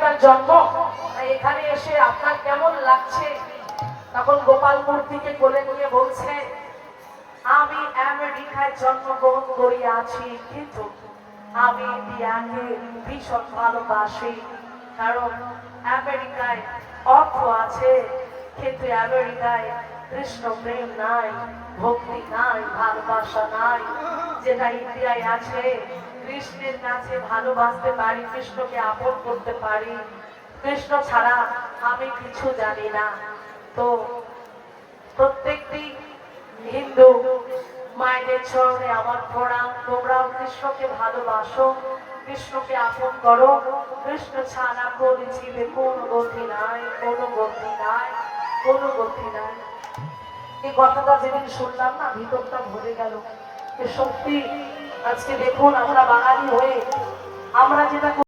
আপনার জন্ম, এখানে এসে আপনার কেমন লাগছে? তখন গোপাল মূর্তিকে কোলে নিয়ে বলছে, আমি আমেরিকায় জন্মগ্রহণ করিয়াছি, কিন্তু আমি ইন্ডিয়াকে ভীষণ ভালোবাসি। কারণ আমেরিকায় অর্থ আছে, কিন্তু আমেরিকায় কৃষ্ণ প্রেম নাই, ভক্তি নাই, ভালোবাসা নাই। যেটা ইন্ডিয়ায় আছে, কৃষ্ণের কাছে ভালোবাসতে পারি, কৃষ্ণকে আপন করতে পারি। কৃষ্ণ ছাড়া আমি কিছু জানি না। তো প্রত্যেকটি হিন্দু মায়েদের চরণে আমার প্রণাম। তোমরাও কৃষ্ণকে ভালোবাসো, কৃষ্ণকে আপন করো। কৃষ্ণ ছাড়া কোনো জীবে কোনো গতি নাই, কোনো গতি নাই, কোনো গতি নাই। এই কথাটা যেদিন শুনলাম না, ভিতরটা ভরে গেল। সত্যি আজকে দেখুন, আমরা বাঙালি হয়ে আমরা যেটা